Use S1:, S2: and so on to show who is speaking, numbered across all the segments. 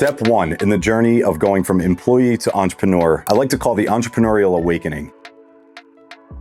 S1: Step 1 in the journey of going from employee to entrepreneur, I like to call the entrepreneurial awakening.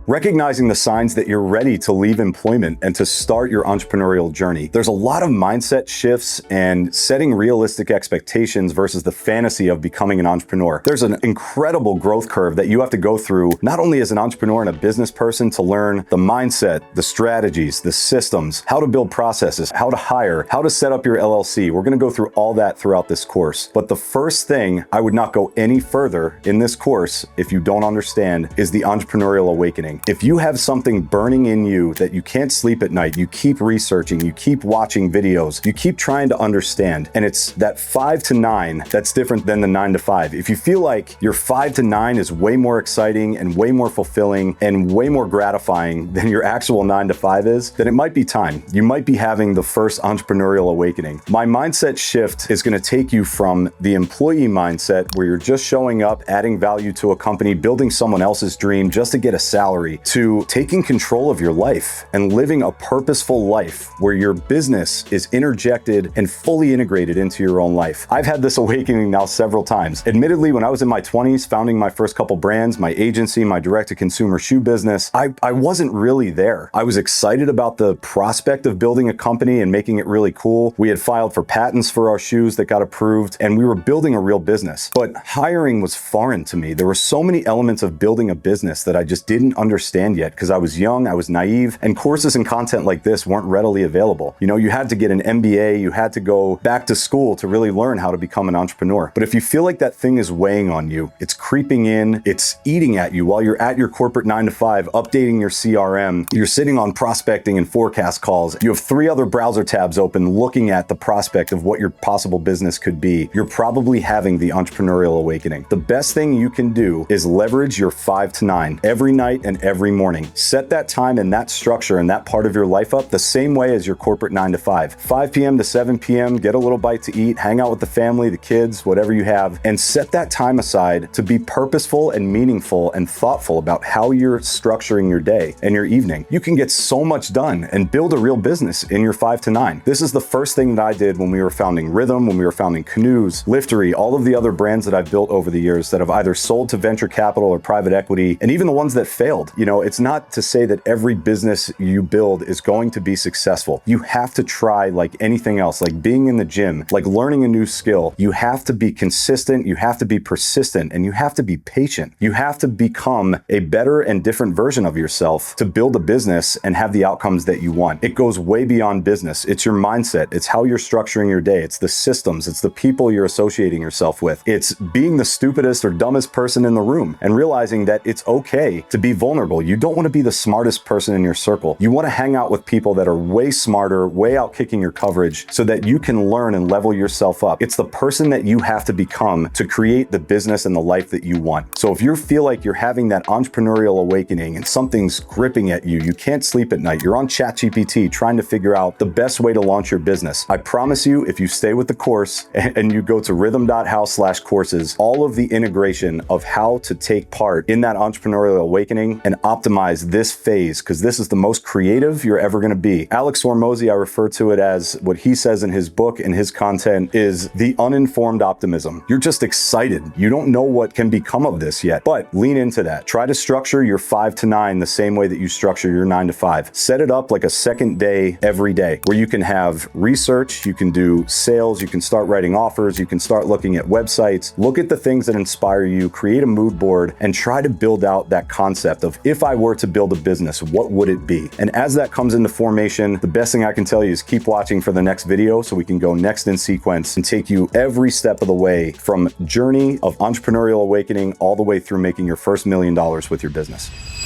S1: Recognizing the signs that you're ready to leave employment and to start your entrepreneurial journey. There's a lot of mindset shifts and setting realistic expectations versus the fantasy of becoming an entrepreneur. There's an incredible growth curve that you have to go through, not only as an entrepreneur and a business person, to learn the mindset, the strategies, the systems, how to build processes, how to hire, how to set up your LLC. We're going to go through all that throughout this course. But the first thing, I would not go any further in this course if you don't understand, is the entrepreneurial awakening. If you have something burning in you that you can't sleep at night, you keep researching, you keep watching videos, you keep trying to understand, and it's that 5 to 9 that's different than the 9 to 5. If you feel like your 5 to 9 is way more exciting and way more fulfilling and way more gratifying than your actual 9 to 5 is, then it might be time. You might be having the first entrepreneurial awakening. My mindset shift is going to take you from the employee mindset where you're just showing up, adding value to a company, building someone else's dream just to get a salary, to taking control of your life and living a purposeful life where your business is interjected and fully integrated into your own life. I've had this awakening now several times. Admittedly, when I was in my 20s, founding my first couple brands, my agency, my direct-to-consumer shoe business, I wasn't really there. I was excited about the prospect of building a company and making it really cool. We had filed for patents for our shoes that got approved, and we were building a real business. But hiring was foreign to me. There were so many elements of building a business that I just didn't understand yet because I was young, I was naive, and courses and content like this weren't readily available. You know, you had to get an MBA, you had to go back to school to really learn how to become an entrepreneur. But if you feel like that thing is weighing on you, it's creeping in, it's eating at you while you're at your corporate 9 to 5, updating your CRM, you're sitting on prospecting and forecast calls, you have 3 other browser tabs open looking at the prospect of what your possible business could be, you're probably having the entrepreneurial awakening. The best thing you can do is leverage your 5 to 9 every night and every morning. Set that time and that structure and that part of your life up the same way as your corporate 9 to 5. 5 p.m. to 7 p.m., get a little bite to eat, hang out with the family, the kids, whatever you have, and set that time aside to be purposeful and meaningful and thoughtful about how you're structuring your day and your evening. You can get so much done and build a real business in your 5 to 9. This is the first thing that I did when we were founding Rhythm, when we were founding Canoes, Liftery, all of the other brands that I've built over the years that have either sold to venture capital or private equity, and even the ones that failed. You know, it's not to say that every business you build is going to be successful. You have to try like anything else, like being in the gym, like learning a new skill. You have to be consistent, you have to be persistent, and you have to be patient. You have to become a better and different version of yourself to build a business and have the outcomes that you want. It goes way beyond business. It's your mindset. It's how you're structuring your day. It's the systems. It's the people you're associating yourself with. It's being the stupidest or dumbest person in the room and realizing that it's okay to be vulnerable. You don't want to be the smartest person in your circle. You want to hang out with people that are way smarter, way out kicking your coverage so that you can learn and level yourself up. It's the person that you have to become to create the business and the life that you want. So if you feel like you're having that entrepreneurial awakening and something's gripping at you, you can't sleep at night, you're on ChatGPT trying to figure out the best way to launch your business, I promise you, if you stay with the course and you go to rhythm.house/courses, all of the integration of how to take part in that entrepreneurial awakening and optimize this phase, because this is the most creative you're ever going to be. Alex Hormozy, I refer to it as what he says in his book and his content is the uninformed optimism. You're just excited. You don't know what can become of this yet, but lean into that. Try to structure your 5 to 9 the same way that you structure your 9 to 5. Set it up like a second day every day where you can have research, you can do sales, you can start writing offers, you can start looking at websites, look at the things that inspire you, create a mood board, and try to build out that concept of, if I were to build a business, what would it be? And as that comes into formation, the best thing I can tell you is keep watching for the next video so we can go next in sequence and take you every step of the way from journey of entrepreneurial awakening all the way through making your first $1 million with your business.